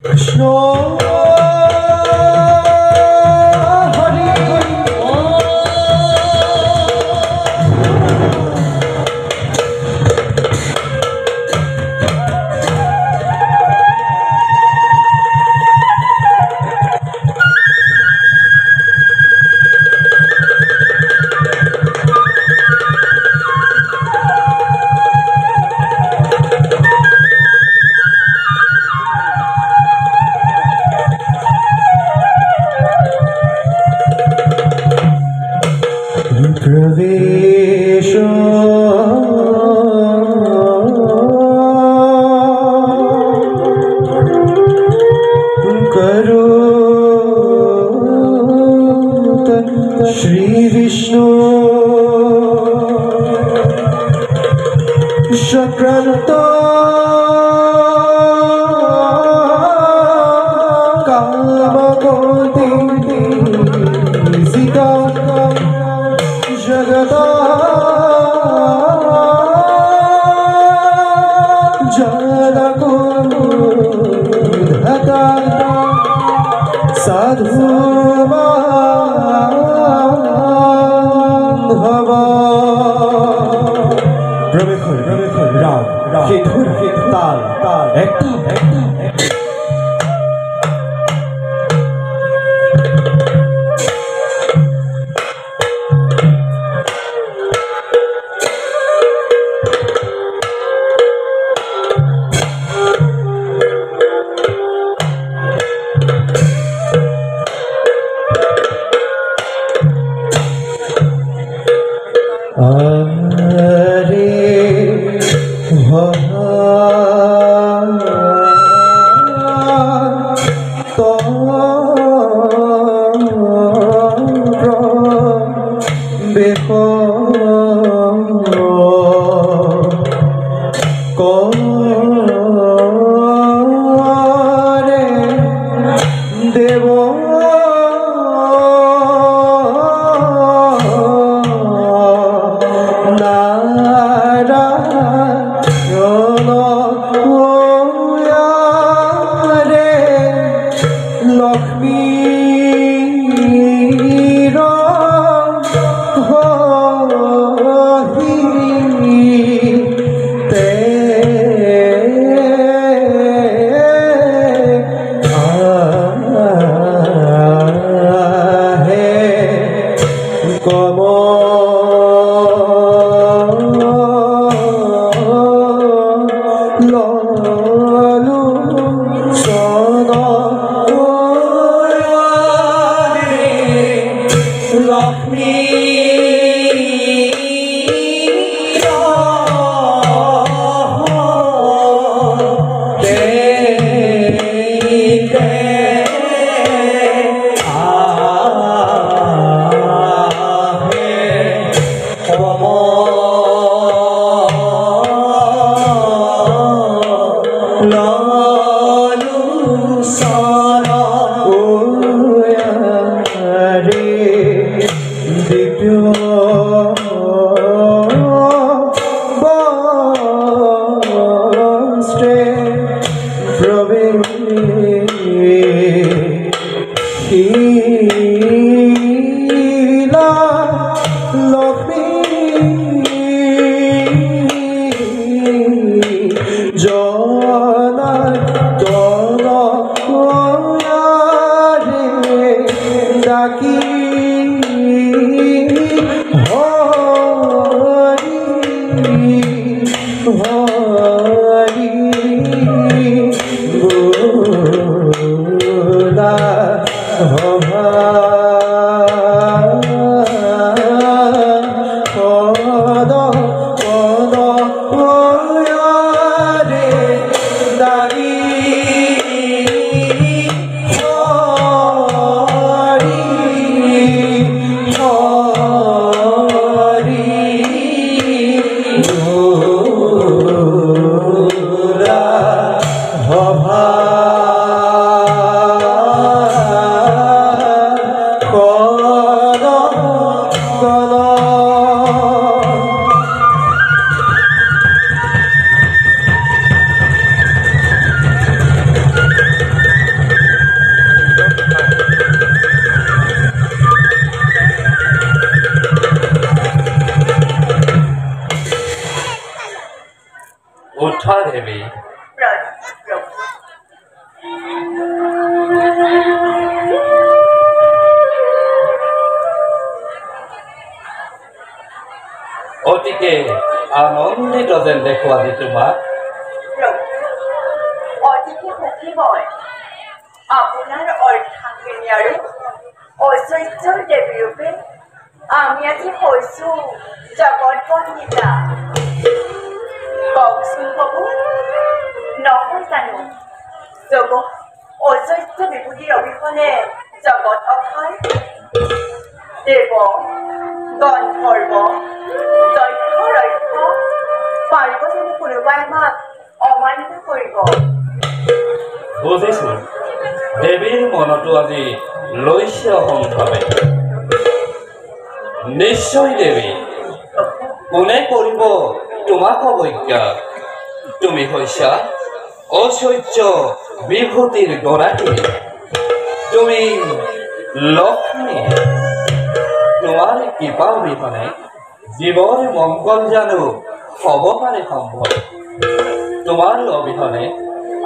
কৃষ্ণ হরি হরি प्रवेश करो श्री विष्णु सक्रंत कामकोति सीता जगदा जनको धता साधु बांधव रमेखर राग केधुर ताल एकदम हरि बोला একে আনন্দিত যেন দেখো আজি তোমাক। অতিকে সুখী মই আপোনাৰ অৰ্থাংগিনী আৰু ঐশ্বৰ্যৰ দেৱী ৰূপে আমি আজি হৈছো জগত বন্দিতা। কওকচোন প্ৰভু, নহয় জানো যোগ ঐশ্বৰ্য বিভূতিৰ অবিহনে জগত অক্ষয়? দেৱ গন্ধৰ্ব দক্ষ ৰক্ষ পাৰিব জানো কোনোবাই আমাক অমান্য কৰিব? বুজিছো, দেৱীৰ মনতো আজি লৈছে অহংভাৱে। নিশ্চয় দেৱী, কোনে কৰিব তোমাক অৱজ্ঞা? তুমি হৈছা ঐশ্বৰ্য বিভূতিৰ গৰাকী, তুমি লক্ষ্মী। তোমাৰ কৃপা অবিহনে জীৱৰ মংগল জানো হ'ব পাৰে সম্ভৱ? তোমাৰ অবিহনে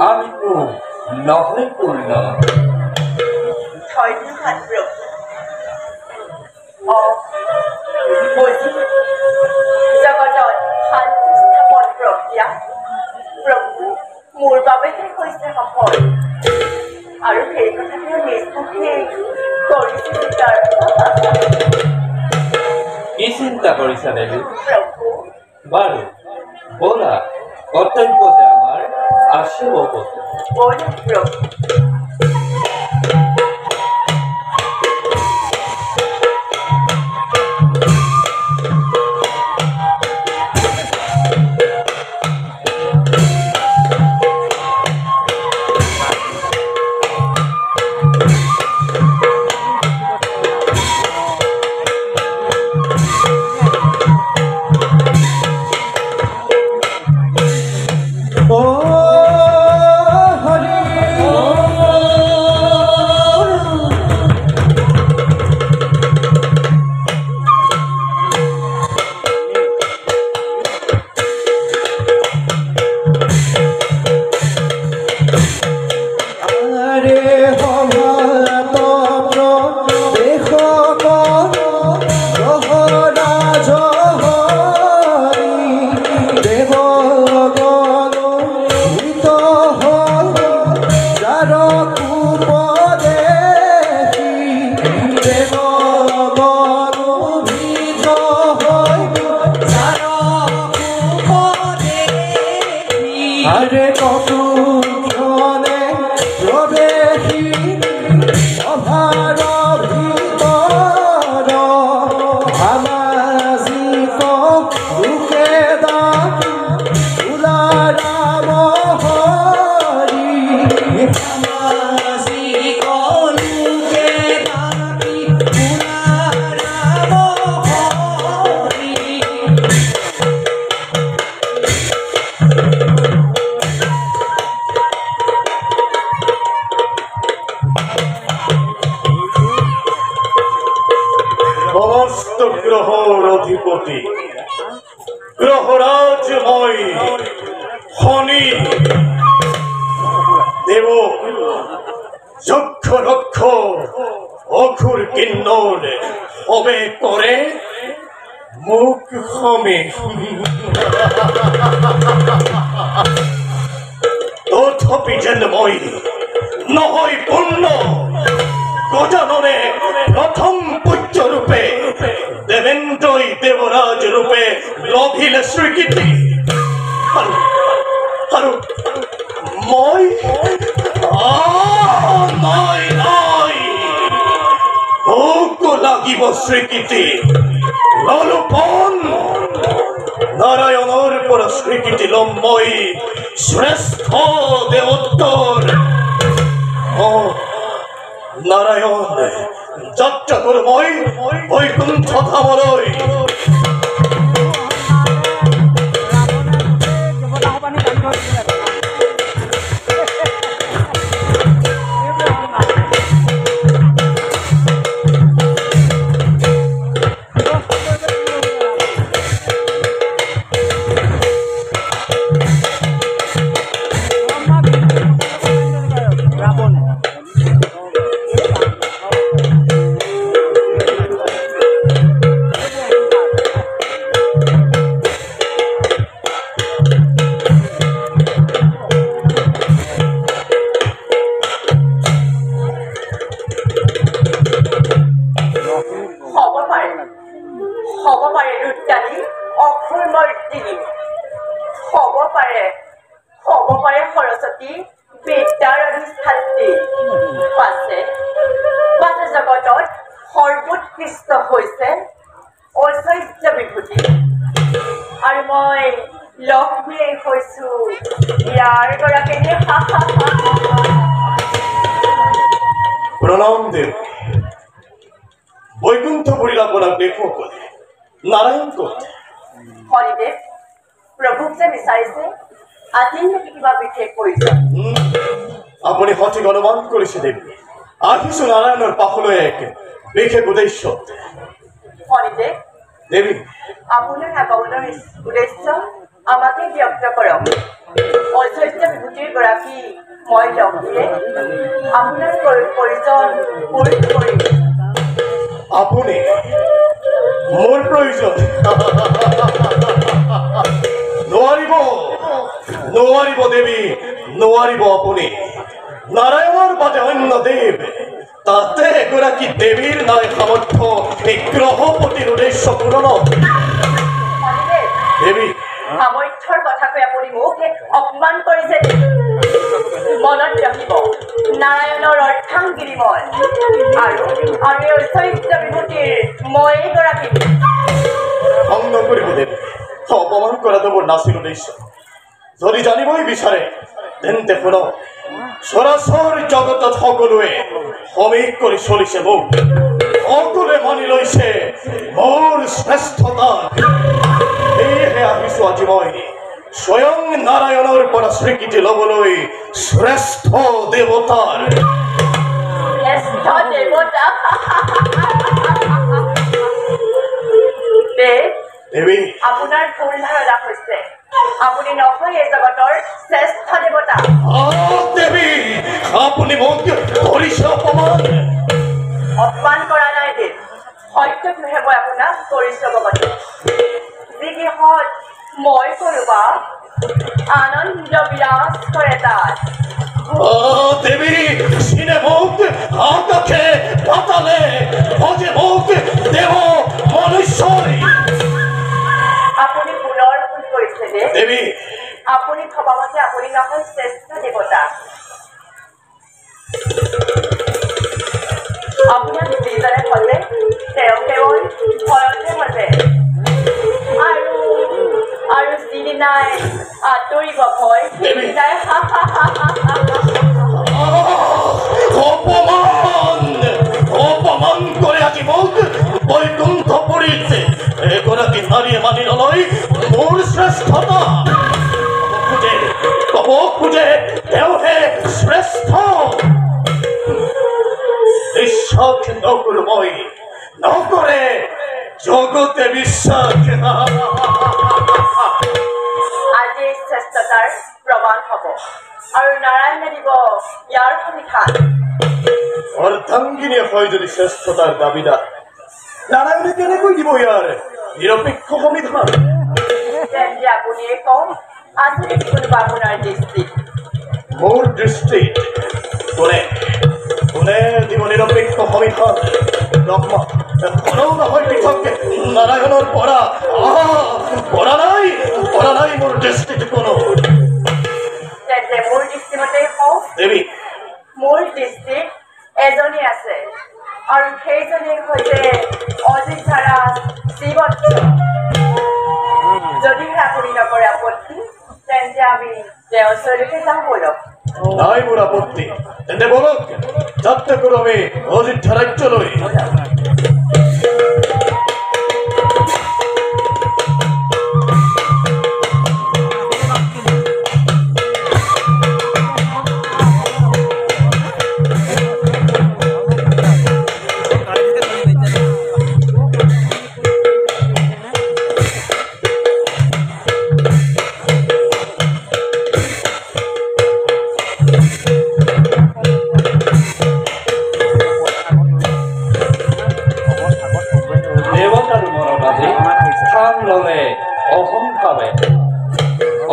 আমিতো নহয় পূৰ্ণ। ধন্যবাদ প্ৰভু। বুজি জগতত শান্তি স্থাপন প্ৰক্ৰিয়া প্ৰভু মোৰ বাবেহে হৈছে সফল, আৰু সেই কথা তেওঁ নিজ মুখে কৰিছে স্বীকাৰ। কি চিন্তা কৰিছা দেৱী? প্ৰভু বাৰু ব'লা, কৰ্তব্য যে আমাৰ আছে বহুত। ব'লা প্ৰভু। গ্রহরাজময় শনি দেব যক্ষ রক্ষ অঘুর কিন্নর হবে করে মুখ হমে। তথাপি যেন মই নহয় পূর্ণ গজাননে প্রথম পূজ্য রূপে দেবেন্দ্রই দেবরাজ রূপে লভিলে স্বীকৃতি। আৰু মই ভোগ লাগিব স্বীকৃতি ললোপন। নাৰায়ণৰ পৰা স্বীকৃতি লম মই শ্ৰেষ্ঠ দেৱোত্তৰ। নাৰায়ণ যাত্ৰা কৰো মই বৈকুণ্ঠ ধামলৈ। পাছে জগতত সৰ্বোৎকৃষ্ট হৈছে ঐশ্বৰ্য বিভূতি আৰু মই লক্ষ্মীয়ে হৈছো ইয়াৰ গৰাকীয়ে প্ৰণাম দেব বৈকুণ্ঠপুৰীৰ আপনাৰ দেখো কোথায় নাৰায়ণ কোথায় হৰিদেৱ প্ৰভুক যে বিচাৰিছে আজি নেকি কিবা বিশেষ কৰিছে আপনি সঠিক অনুমান কৰেছে দেবী আহিছো নাৰায়ণেৰ পাখলৈ এক বিশেষ উদ্দেশ্য হৰিদেৱ দেবী আপোনাৰ আগমনৰ উদ্দেশ্য আমাকে ব্যক্ত কৰক ঐশ্বৰ্য বিভূতিৰ গৰাকী মই লক্ষ্মীয়ে আপোনাৰ প্ৰয়োজন পূৰণ কৰিম আপনি মোৰ প্ৰয়োজন নোৱাৰিব দেবী নোৱাৰিব আপনি নাৰায়ণৰ বাদে অন্য দেৱ তাতে এগৰাকী দেৱীৰ নাই সামৰ্থ্য এই গ্ৰহপতিৰ উদ্দেশ্য পূৰণ দেৱী সামৰ্থ্যৰ কথা কৈ আপুনি মোক অপমান কৰিছে মনত ৰাখিব নাৰায়ণৰ অৰ্থাংগিৰি মই আৰু ঐশ্বৰ্য বিভূতিৰ মই গৰাকী ভংগ কৰিব দেৱী অপমান কৰাটো মোৰ নাছিল উদ্দেশ্য যদি জানিবই বিচাৰে তেন্তে শুনক সৰাচৰ জগতত সকলোৱে সমীক কৰি চলিছে মোক সকলোৱে মানি লৈছে মোৰ শ্ৰেষ্ঠতা সেয়েহে আহিছো আজি মই স্বয়ং নাৰায়ণৰ পৰা স্বীকৃতি ল'বলৈ শ্ৰেষ্ঠ দেৱতাৰ শ্ৰেষ্ঠ দেৱতা দেৱী আপোনাৰ ভুল ধাৰণা হৈছে আপুনি নহয় এই জগতৰ শ্ৰেষ্ঠ দেৱতা দেৱী আপুনি মোক কৰিছে অপমান কৰা নাই দেৱ সত্যটোহে মই আপোনাক কৰিছো ভগৱতী যি গৃহত মই কৰোবা আনন্দ বিৰাজ কৰে তাত দেৱী চিনে মোক আকাশে পাতালে ভজে মোক দেৱ মনুষ্যই আপুনি পুনৰ ভুল কৰিছে দেৱী আপুনি ভবামতে আপুনি নহয় শ্ৰেষ্ঠ দেৱতা আপোনাক যিজনে ভজে তেওঁ কেৱল ভয়তে ভজে আৰু যিদিনাই আঁতৰিব ভয় সেইদিনাই অপমান কৰে আজি মোক বৈকুণ্ঠপুৰীত এগৰাকী নাৰীয়ে মানি নলয় মোৰ শ্ৰেষ্ঠতা ক'ব খোজে তেওঁহে শ্ৰেষ্ঠ বিশ্বাস নকৰো মই নকৰে জগতে বিশ্বাস আজি এই শ্ৰেষ্ঠতাৰ প্ৰমাণ হ'ব আৰু নাৰায়ণে দিব ইয়াৰ সমিধান অৰ্ধাংগিনী হয় যদি শ্ৰেষ্ঠতাৰ দাবীদাৰ নাৰায়ণে কেনেকৈ দিব ইয়াৰ নিৰপেক্ষ সমিধান তেন্তে আপুনিয়ে কওক আজি নেকি কোনোবা আপোনাৰ দৃষ্টিত মোৰ দৃষ্টিত কোনে কোনে দিব নিৰপেক্ষ সমিধান নহয় পৃথক নাৰায়ণৰ পৰা নাই মোৰ দৃষ্টিত কোনো তেন্তে মোৰ দৃষ্টিমতে কওক দেৱী মোৰ দৃষ্টিত এজনী আছে আৰু সেইজনীৰ সৈতে অযোধ্যাৰা শ্ৰীবৎস যদিহে আপুনি নকৰে আপত্তি তেন্তে আমি তেওঁৰ ওচৰলৈকে যাওঁ বলক নাই মোৰ আপত্তি তেন্তে বলক যাত্ৰা কৰো আমি অযোধ্যা ৰাজ্যলৈ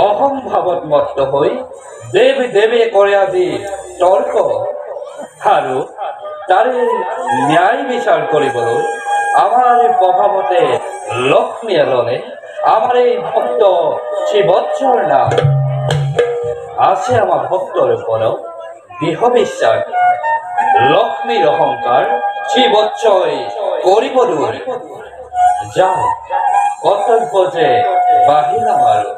অহংভাৱত মত্ত হৈ দেৱী দেৱী কৰে আজি তৰ্ক আৰু তাৰে ন্যায় বিচাৰ কৰিবলৈ আমাৰ প্ৰভাৱতে লক্ষ্মী এজনে আমাৰ এই ভক্ত শ্ৰীবৎসৰ নাম আছে আমাৰ ভক্তৰ ওপৰত দৃঢ় বিশ্বাস লক্ষ্মীৰ অহংকাৰ শিৱচ্ছয় কৰিব দূৰ যাওঁ কৰ্তব্য যে বাহিলাম আৰু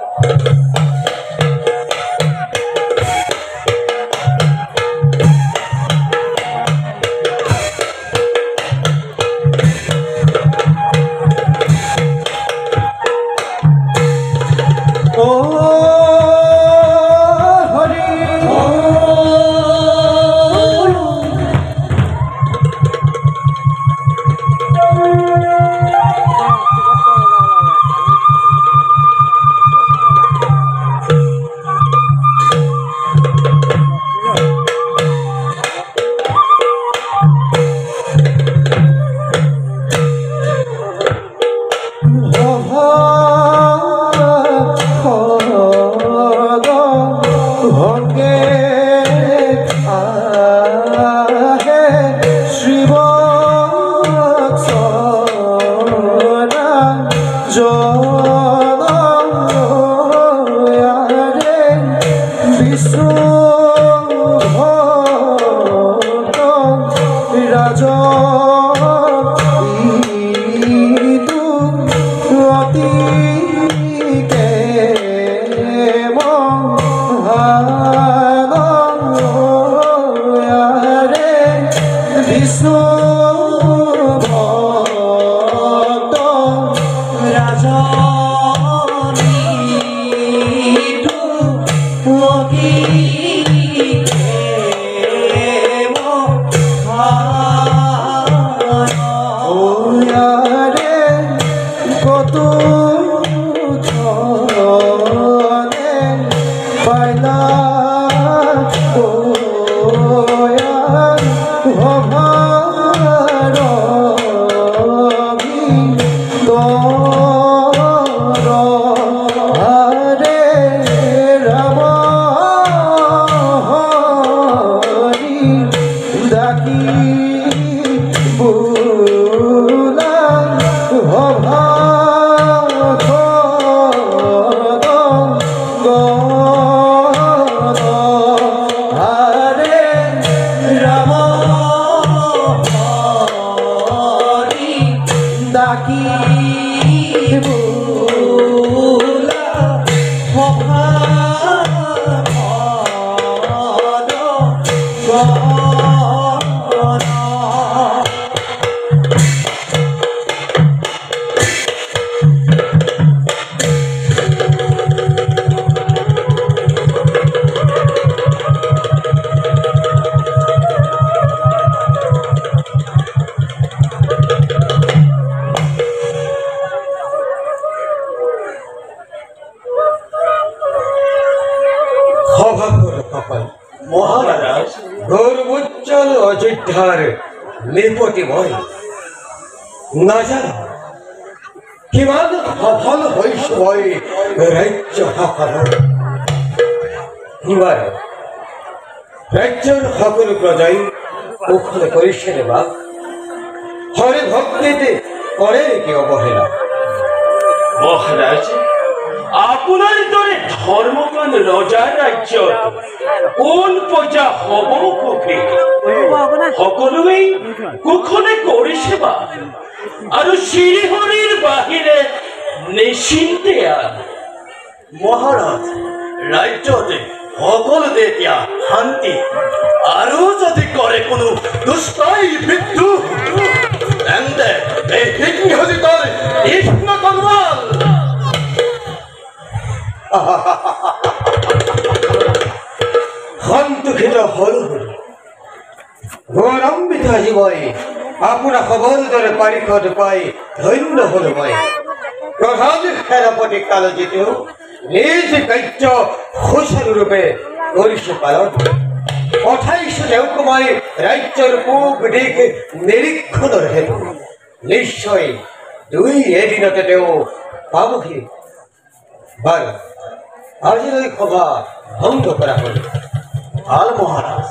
নিপতি মই নাজানো কিমান সফল হৈছো মই ৰাজ্য শাসনৰ ইমান ৰাজ্যৰ সকলো প্ৰজাই উখল কৰিছেনে বা হৰি ভক্তিতে কৰে নেকি অৱহেলা মহাৰাজ আপোনাৰ দৰে ধৰ্মৱান ৰজাৰ ৰাজ্যত কোন প্ৰজা হ'ব সুখী সকলোৱে কুশলে কৰিছে বা আৰু শ্ৰীহৰিৰ বাহিৰে নিশ্চিন্তে মহাৰাজ ৰাজ্যতে সকলোতে এতিয়া শান্তি আৰু যদি কৰে কোনো দুষ্টাই মৃত্যু তেন্তে এই সিংহজিতৰ কৃষ্ণ তলৱাল সন্তুষ্ট হল গৌৰম্বিত আজি মই আপোনাৰ খবৰ দৰে পাৰিষদ পাই ধন্য হল মই প্ৰধান সেনাপতি কালজিতেও নিজ কাৰ্য সুচাৰুৰূপে কৰিছে পালন পঠাইছো তেওঁক মই ৰাজ্যৰ পূব দিশ নিৰীক্ষণৰ হেতু নিশ্চয় দুই এদিনতে তেওঁ পাবহি বাৰু আজিলৈ সভা ভংগ কৰা হ'ল ভাল মহাৰাজ